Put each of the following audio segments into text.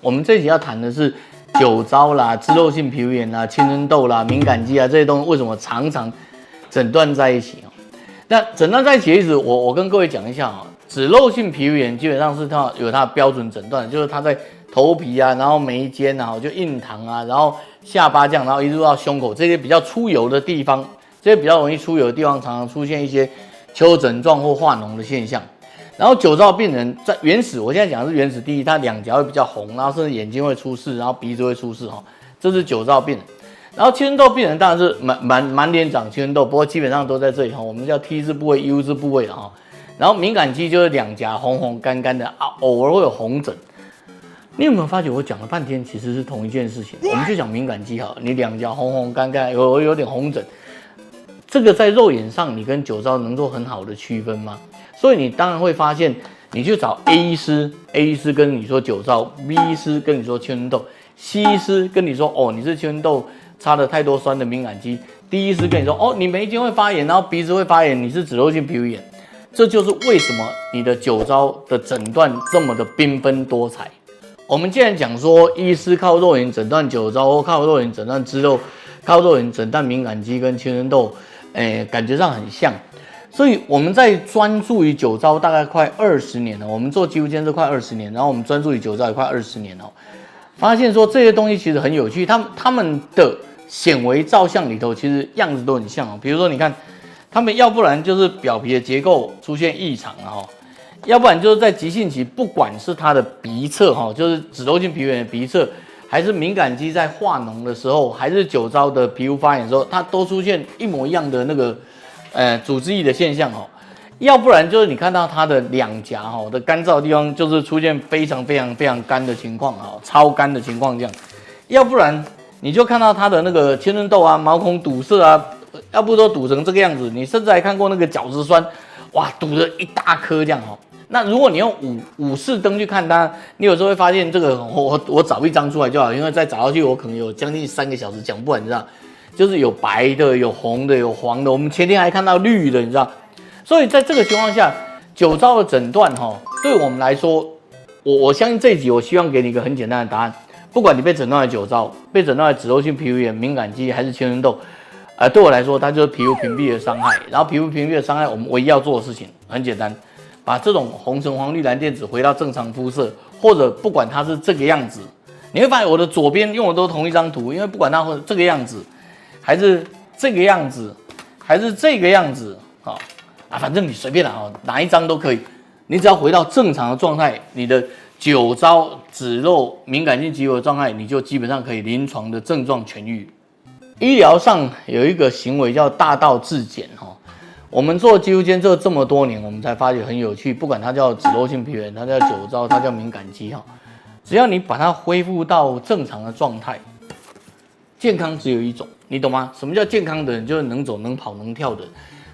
我们这一集要谈的是酒糟啦、脂漏性皮肤炎啦、青春痘啦、敏感肌啊这些东西为什么常常诊断在一起哦？那诊断在一起的意思，我跟各位讲一下啊，脂漏性皮肤炎基本上是它有它的标准诊断，就是它在头皮啊，然后眉间啊，就印堂啊，然后下巴这样，然后一路到胸口这些比较出油的地方，这些比较容易出油的地方，常常出现一些丘疹状或化脓的现象。然后酒糟病人在原始，我现在讲的是原始第一，他两颊会比较红，然后甚至眼睛会出事，然后鼻子会出事哈，这是酒糟病人。然后青春痘病人当然是满脸长青春痘，不过基本上都在这里哈，我们叫 T 字部位、U 字部位的哈。然后敏感肌就是两颊红红干干的啊，偶尔会有红疹。你有没有发觉我讲了半天其实是同一件事情？我们就讲敏感肌好了，你两颊红红干干，有点红疹，这个在肉眼上你跟酒糟能做很好的区分吗？所以你当然会发现，你去找 A 医师跟你说酒糟 ，B 医师跟你说青春痘 ，C 医师跟你说哦你是青春痘擦了太多酸的敏感肌 ，D 医师跟你说哦你眉间会发炎，然后鼻子会发炎，你是脂漏性皮肤炎。这就是为什么你的酒糟的诊断这么的缤纷多彩。我们既然讲说医师靠肉眼诊断酒糟，或靠肉眼诊断脂漏，靠肉眼诊断敏感肌跟青春痘，感觉上很像。所以我们在专注于酒糟大概快20年了，我们做肌肤监测快20年，然后我们专注于酒糟也快20年了，发现说这些东西其实很有趣，他们的显微照相里头其实样子都很像哦。比如说你看，他们要不然就是表皮的结构出现异常了哈，要不然就是在急性期，不管是它的鼻侧哈，就是脂漏性皮肤炎的鼻侧，还是敏感肌在化脓的时候，还是酒糟的皮肤发炎的时候，它都出现一模一样的那个组织液的现象哦。要不然就是你看到它的两颊哈的干燥的地方，就是出现非常干的情况哈，超干的情况这样。要不然你就看到它的那个青春痘啊、毛孔堵塞啊，要不都堵成这个样子。你甚至还看过那个角质酸，哇，堵了一大颗这样哦。那如果你用五视灯去看它，你有时候会发现这个我找一张出来就好，因为再找下去我可能有将近3个小时讲不完，你知道，就是有白的、有红的、有黄的，我们前天还看到绿的，你知道。所以在这个情况下，酒糟的诊断对我们来说，我相信这一集我希望给你一个很简单的答案，不管你被诊断为酒糟、被诊断为脂漏性皮肤炎、敏感肌还是青春痘，对我来说它就是皮肤屏蔽的伤害。然后皮肤屏蔽的伤害，我们唯一要做的事情很简单。把这种红橙黄绿蓝靛紫回到正常肤色，或者不管它是这个样子，你会发现我的左边用的都是同一张图，因为不管它这个样子，还是这个样子，还是这个样子，反正你随便哪一张都可以，你只要回到正常的状态，你的酒糟、脂漏、敏感性肌肤的状态，你就基本上可以临床的症状痊愈。医疗上有一个行为叫大道至简我们做肌肤监测这么多年，我们才发觉很有趣。不管它叫脂漏性皮肤炎，它叫酒糟，它叫敏感肌只要你把它恢复到正常的状态，健康只有一种，你懂吗？什么叫健康的人？就是能走、能跑、能跳的人。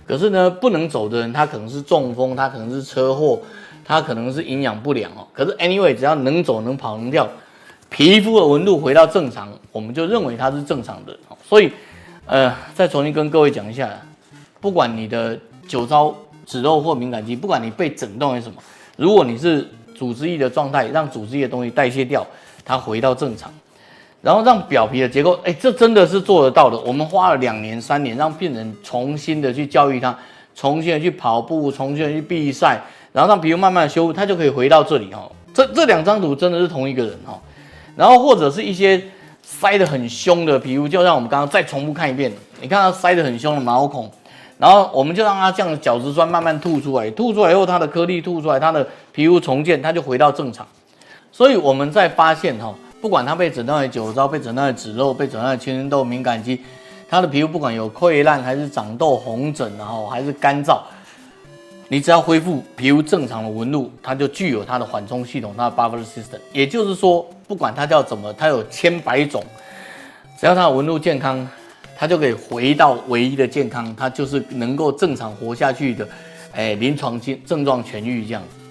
可是呢，不能走的人，他可能是中风，他可能是车祸，他可能是营养不良可是 anyway， 只要能走、能跑、能跳，皮肤的纹路回到正常，我们就认为它是正常的。所以，再重新跟各位讲一下。不管你的酒糟、脂漏或敏感肌，不管你被诊断为什么，如果你是组织液的状态，让组织液的东西代谢掉，它回到正常，然后让表皮的结构，这真的是做得到的。我们花了2年、3年，让病人重新的去教育他，重新的去跑步，重新的去避晒，然后让皮肤慢慢的修复，它就可以回到这里这2张图真的是同一个人然后或者是一些塞得很凶的皮肤，就像我们刚刚再重复看一遍，你看到塞得很凶的毛孔。然后我们就让它这样角质酸慢慢吐出来，吐出来以后，它的颗粒吐出来，它的皮肤重建，它就回到正常。所以我们在发现不管它被诊断为酒糟、被诊断为脂漏、被诊断为青春痘、敏感肌，它的皮肤不管有溃烂还是长痘、红疹，还是干燥，你只要恢复皮肤正常的纹路，它就具有它的缓冲系统，它的 buffer system。也就是说，不管它叫怎么，它有千百种，只要它的纹路健康。它就可以回到唯一的健康，它就是能够正常活下去的，临床症状痊愈这样子。